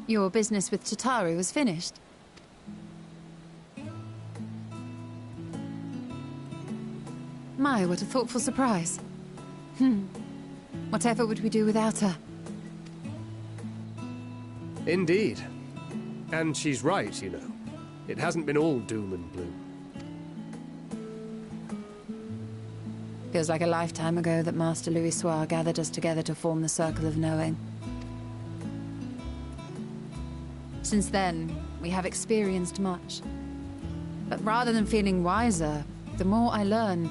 Your business with Chitauri was finished. My, what a thoughtful surprise. Whatever would we do without her? Indeed. And she's right, you know. It hasn't been all doom and gloom. Feels like a lifetime ago that Master Louis Soir gathered us together to form the Circle of Knowing. Since then, we have experienced much. But rather than feeling wiser, the more I learn,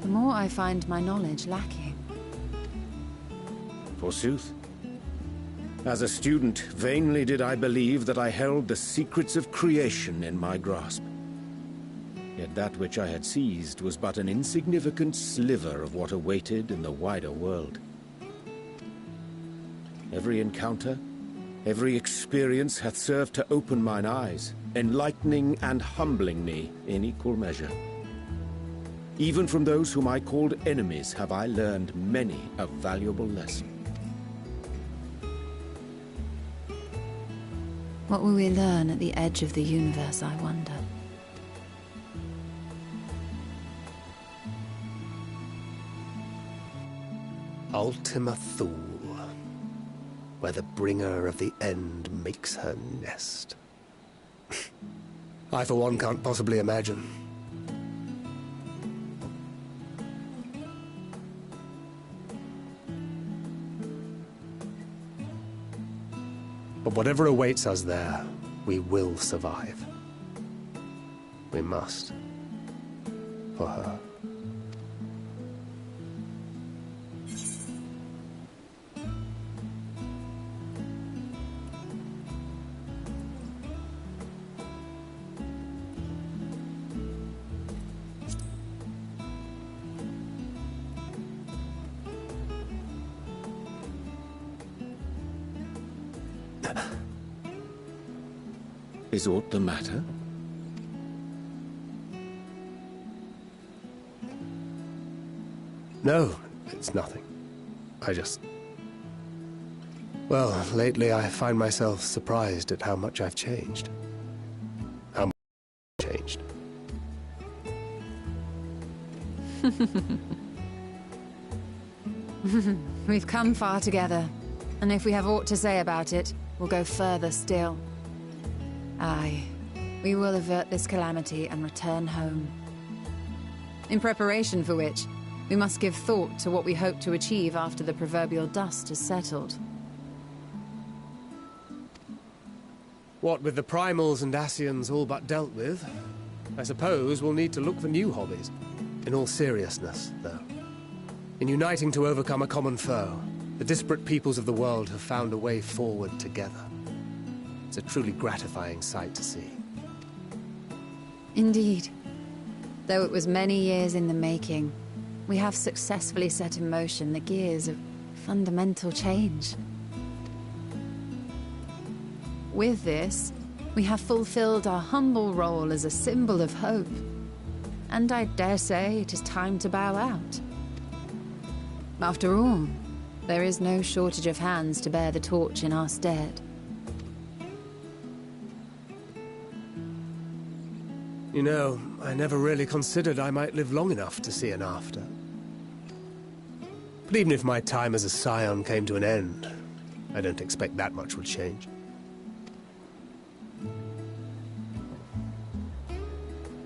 the more I find my knowledge lacking. Forsooth. As a student, vainly did I believe that I held the secrets of creation in my grasp. Yet that which I had seized was but an insignificant sliver of what awaited in the wider world. Every encounter, every experience hath served to open mine eyes, enlightening and humbling me in equal measure. Even from those whom I called enemies have I learned many a valuable lesson. What will we learn at the edge of the universe, I wonder? Ultima Thule, where the bringer of the end makes her nest. I, for one, can't possibly imagine. But whatever awaits us there, we will survive. We must. For her. Is aught the matter? No, it's nothing. Well, lately I find myself surprised at how much I've changed. How much I've changed. We've come far together, and if we have aught to say about it, we'll go further still. Aye, we will avert this calamity and return home. In preparation for which, we must give thought to what we hope to achieve after the proverbial dust has settled. What with the primals and Ascians all but dealt with, I suppose we'll need to look for new hobbies. In all seriousness, though. In uniting to overcome a common foe, the disparate peoples of the world have found a way forward together. It's a truly gratifying sight to see. Indeed. Though it was many years in the making, we have successfully set in motion the gears of fundamental change. With this, we have fulfilled our humble role as a symbol of hope. And I dare say it is time to bow out. After all, there is no shortage of hands to bear the torch in our stead. You know, I never really considered I might live long enough to see an after. But even if my time as a scion came to an end, I don't expect that much will change.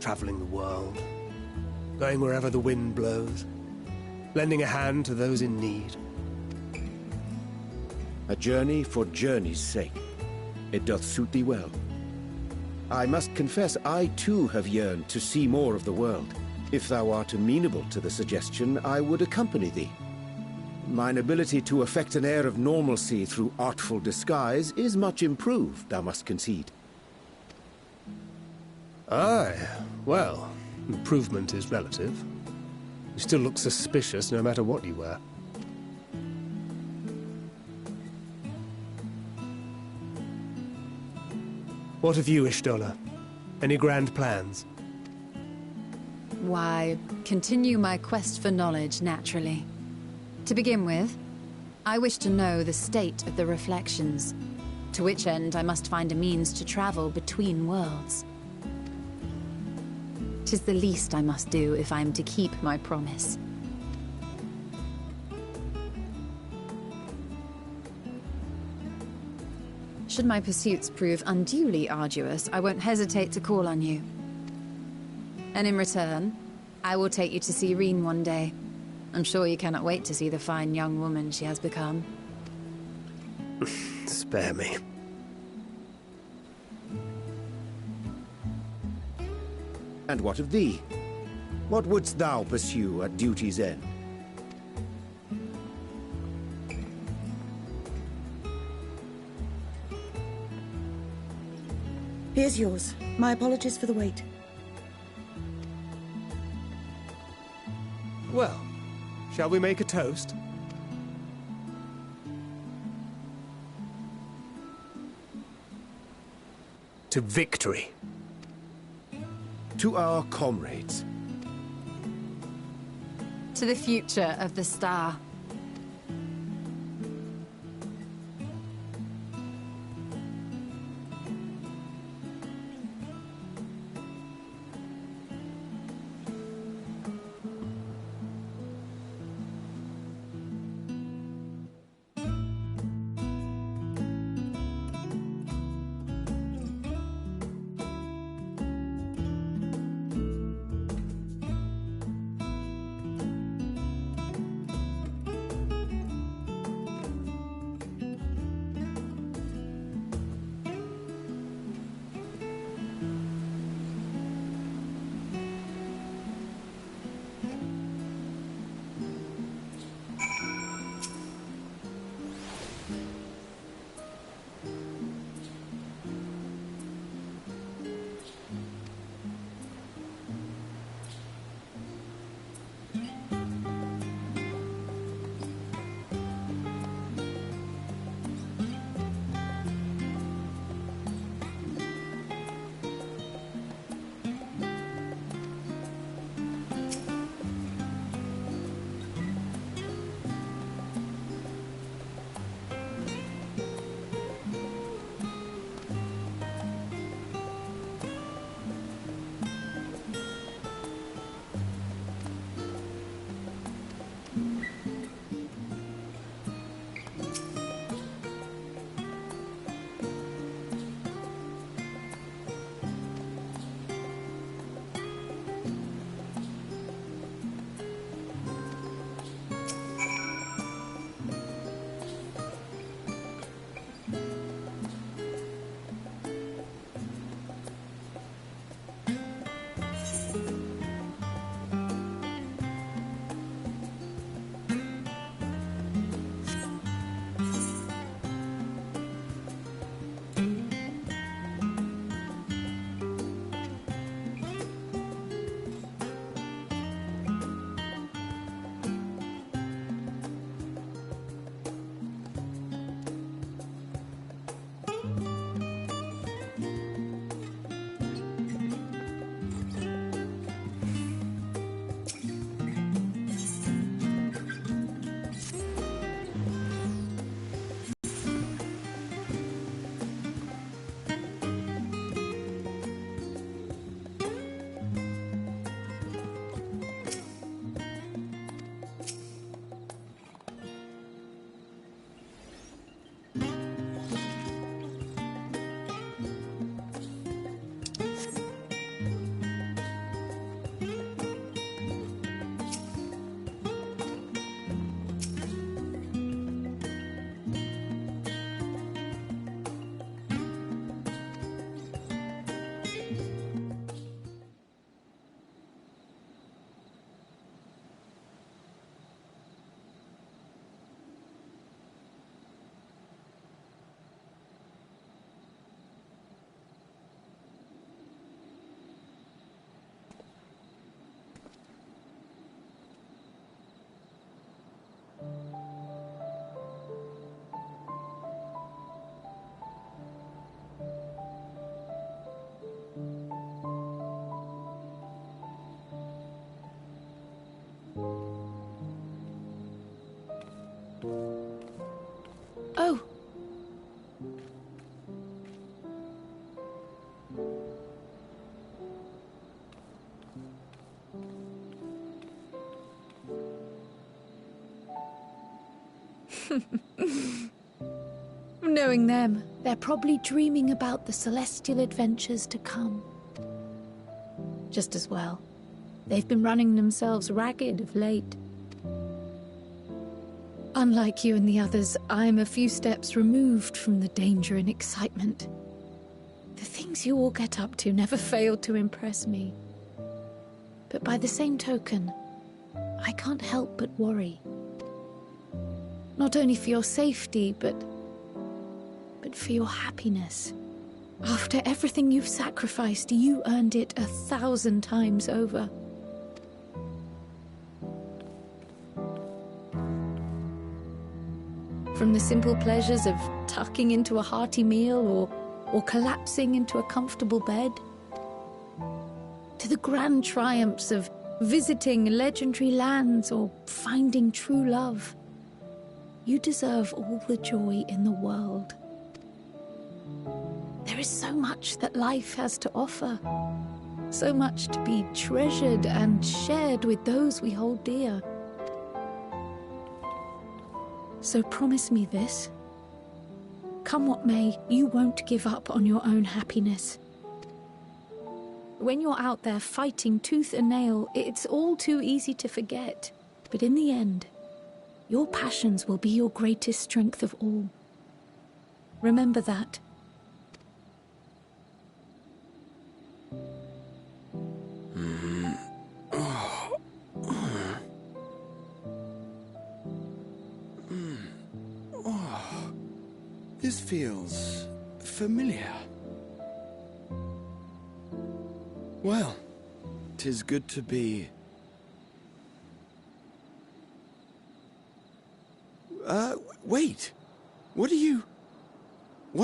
Traveling the world, going wherever the wind blows, lending a hand to those in need. A journey for journey's sake. It doth suit thee well. I must confess I too have yearned to see more of the world. If thou art amenable to the suggestion, I would accompany thee. Mine ability to effect an air of normalcy through artful disguise is much improved, thou must concede. Aye, well, improvement is relative. You still look suspicious no matter what you wear. What of you, Ishtola? Any grand plans? Why, continue my quest for knowledge, naturally. To begin with, I wish to know the state of the reflections. To which end I must find a means to travel between worlds. 'Tis the least I must do if I am to keep my promise. Should my pursuits prove unduly arduous, I won't hesitate to call on you. And in return, I will take you to see Reen one day. I'm sure you cannot wait to see the fine young woman she has become. Spare me. And what of thee? What wouldst thou pursue at duty's end? Here's yours. My apologies for the wait. Well, shall we make a toast? To victory. To our comrades. To the future of the Star. Knowing them, they're probably dreaming about the celestial adventures to come. Just as well. They've been running themselves ragged of late. Unlike you and the others, I'm a few steps removed from the danger and excitement. The things you all get up to never fail to impress me. But by the same token, I can't help but worry. Not only for your safety, but for your happiness. After everything you've sacrificed, you earned it 1,000 times over. From the simple pleasures of tucking into a hearty meal or collapsing into a comfortable bed, to the grand triumphs of visiting legendary lands or finding true love, you deserve all the joy in the world. There is so much that life has to offer, so much to be treasured and shared with those we hold dear. So promise me this. Come what may, you won't give up on your own happiness. When you're out there fighting tooth and nail, it's all too easy to forget. But in the end, your passions will be your greatest strength of all. Remember that. This feels familiar. Well, 'tis good to be... wait. What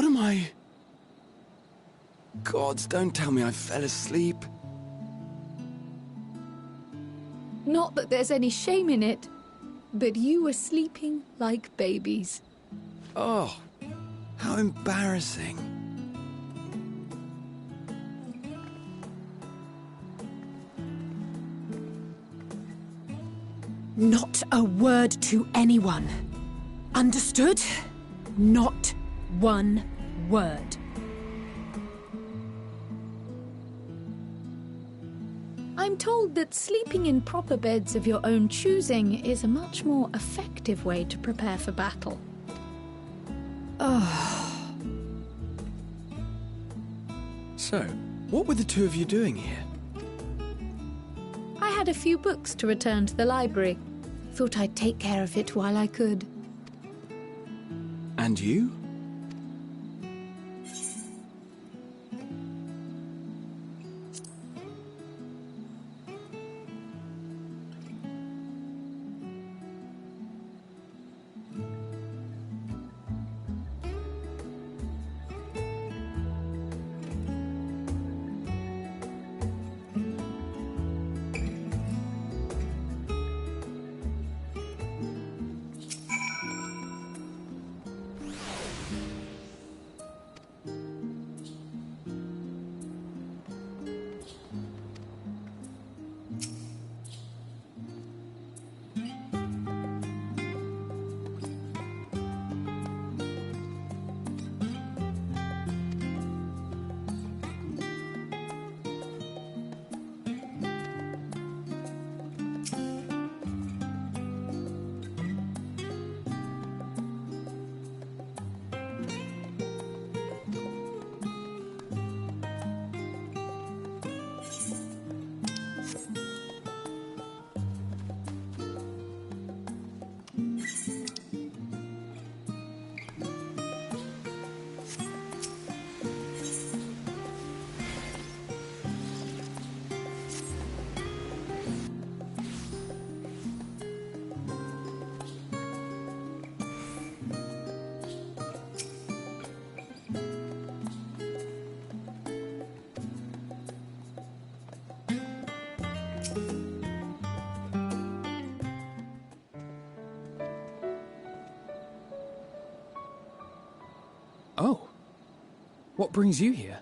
am I... Gods, don't tell me I fell asleep. Not that there's any shame in it, but you were sleeping like babies. Oh, how embarrassing. Not a word to anyone. Understood? Not one word. I'm told that sleeping in proper beds of your own choosing is a much more effective way to prepare for battle. So, what were the two of you doing here? I had a few books to return to the library. Thought I'd take care of it while I could. And you? Oh. What brings you here?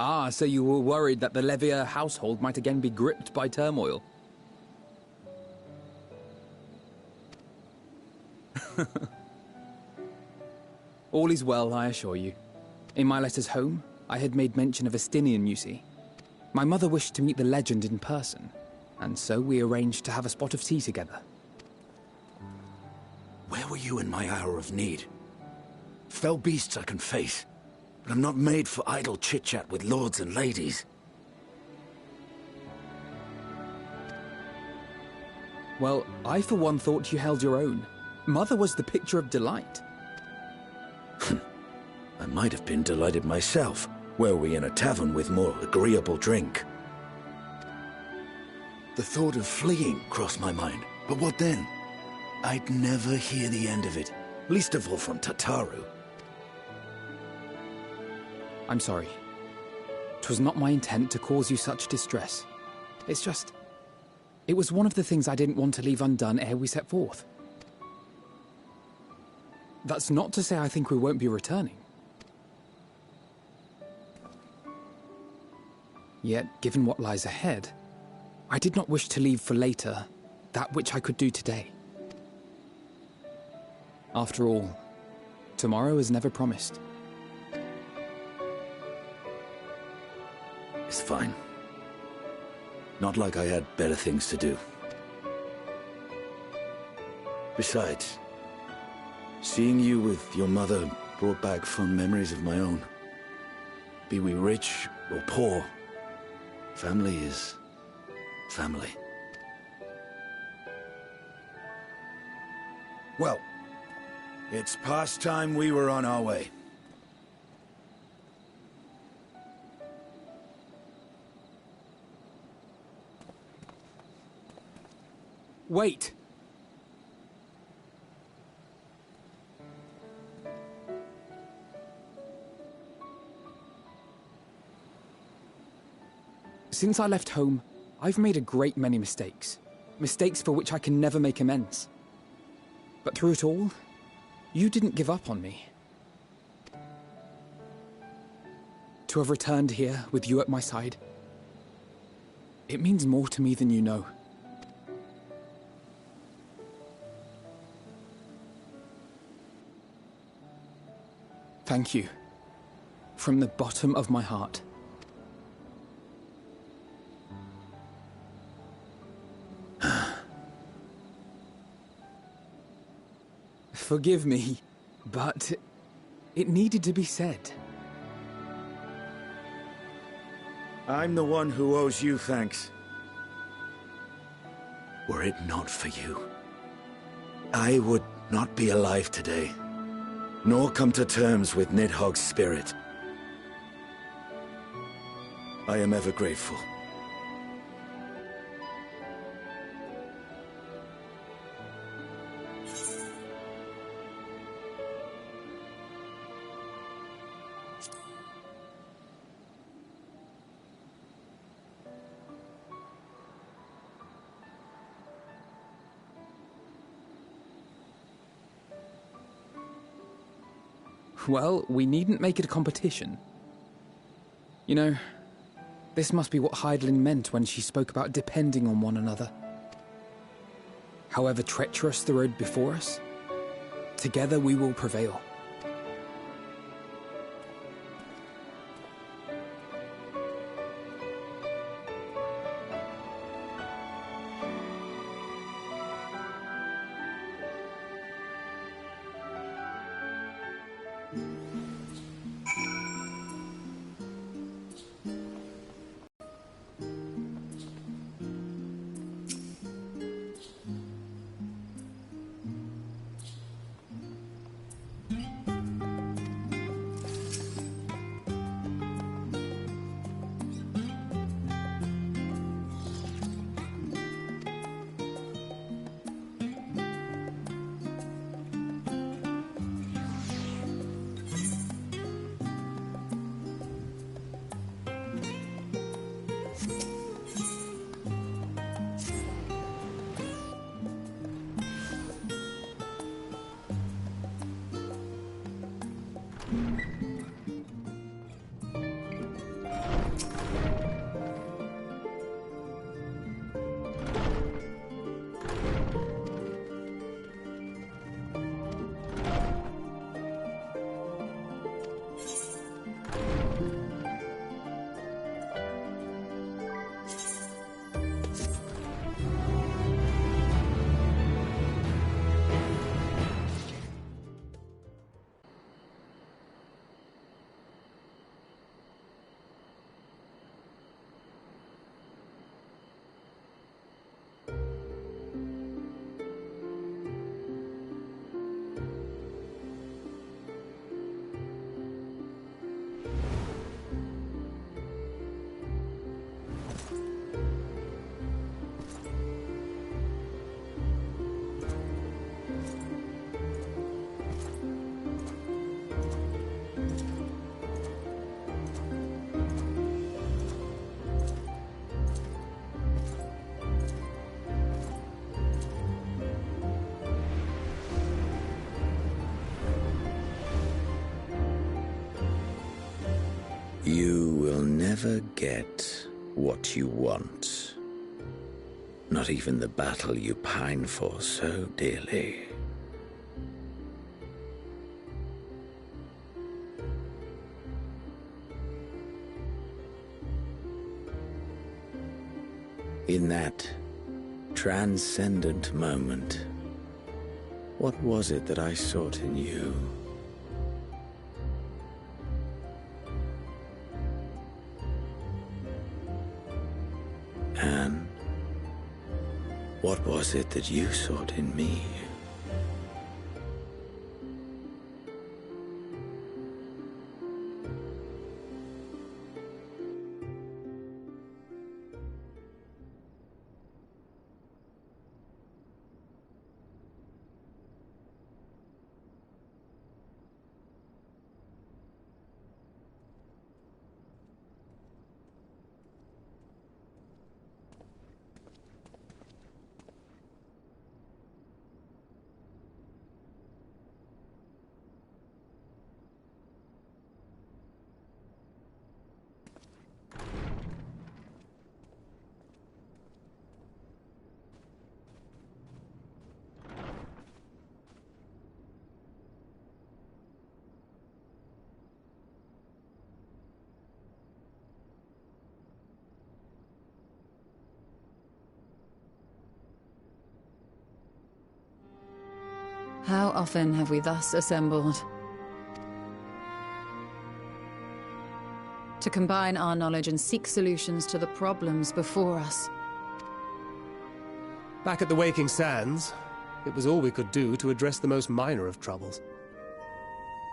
Ah, so you were worried that the Levier household might again be gripped by turmoil. All is well, I assure you. In my letters home, I had made mention of Estinian, you see. My mother wished to meet the legend in person, and so we arranged to have a spot of tea together. Where were you in my hour of need? Fell beasts I can face, but I'm not made for idle chit-chat with lords and ladies. Well, I for one thought you held your own. Mother was the picture of delight. I might have been delighted myself, were we in a tavern with more agreeable drink. The thought of fleeing crossed my mind, but what then? I'd never hear the end of it, least of all from Tataru. I'm sorry. 'Twas not my intent to cause you such distress. It's just... it was one of the things I didn't want to leave undone ere we set forth. That's not to say I think we won't be returning. Yet, given what lies ahead, I did not wish to leave for later that which I could do today. After all, tomorrow is never promised. It's fine. Not like I had better things to do. Besides, seeing you with your mother brought back fond memories of my own. Be we rich or poor, family is family. Well, it's past time we were on our way. Wait! Since I left home, I've made a great many mistakes. Mistakes for which I can never make amends. But through it all, you didn't give up on me. To have returned here with you at my side, it means more to me than you know. Thank you. From the bottom of my heart. Forgive me, but it needed to be said. I'm the one who owes you thanks. Were it not for you, I would not be alive today, nor come to terms with Nidhogg's spirit. I am ever grateful. Well, we needn't make it a competition. You know, this must be what Hydaelyn meant when she spoke about depending on one another. However treacherous the road before us, together we will prevail. You will never get what you want. Not even the battle you pine for so dearly. In that transcendent moment, what was it that I sought in you? And what was it that you sought in me? How often have we thus assembled? To combine our knowledge and seek solutions to the problems before us. Back at the Waking Sands, it was all we could do to address the most minor of troubles.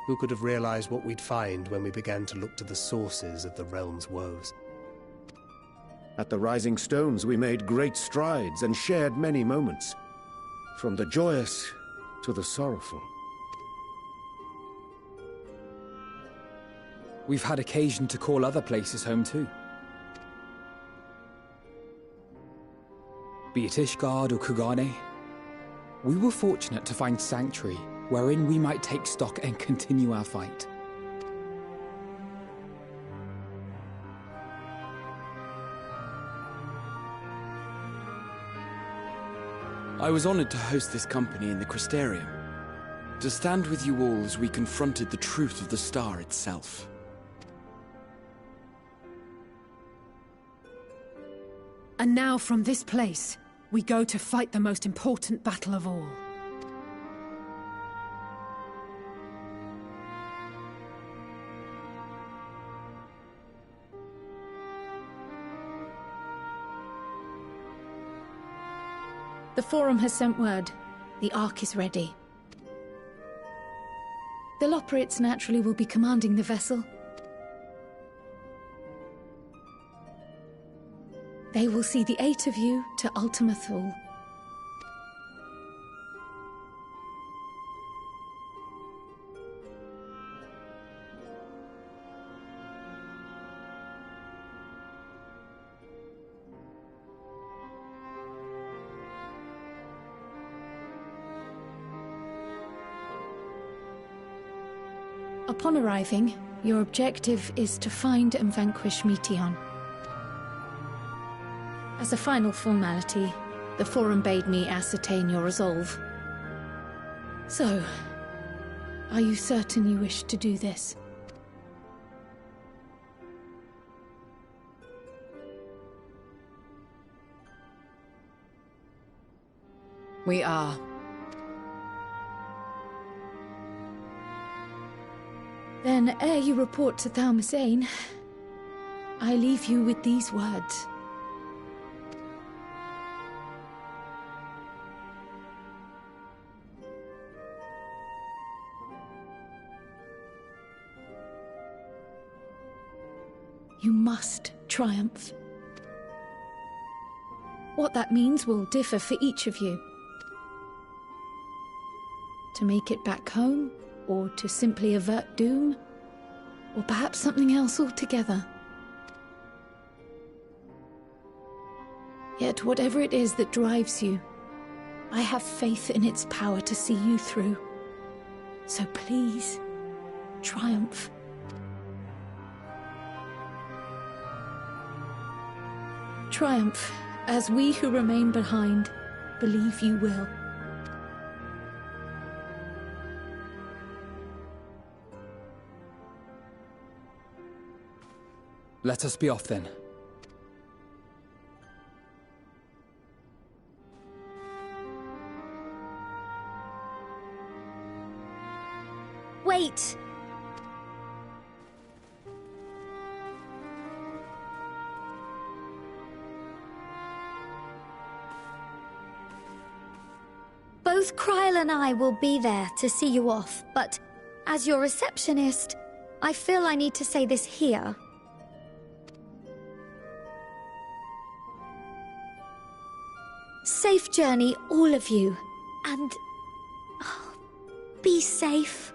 Who could have realized what we'd find when we began to look to the sources of the realm's woes? At the Rising Stones, we made great strides and shared many moments. From the joyous to the sorrowful. We've had occasion to call other places home too. Be it Ishgard or Kugane, we were fortunate to find sanctuary wherein we might take stock and continue our fight. I was honored to host this company in the Crystarium, to stand with you all as we confronted the truth of the star itself. And now from this place, we go to fight the most important battle of all. The Forum has sent word. The Ark is ready. The Loporrits naturally will be commanding the vessel. They will see the 8 of you to Ultima Thule. Upon arriving, your objective is to find and vanquish Meteon. As a final formality, the Forum bade me ascertain your resolve. So, are you certain you wish to do this? We are. Then, ere you report to Thalmasane, I leave you with these words. You must triumph. What that means will differ for each of you. To make it back home, or to simply avert doom, or perhaps something else altogether. Yet whatever it is that drives you, I have faith in its power to see you through. So please, triumph. triumph, as we who remain behind believe you will. Let us be off then. Wait! Both Kryl and I will be there to see you off, but as your receptionist, I feel I need to say this here. Safe journey, all of you, and be safe.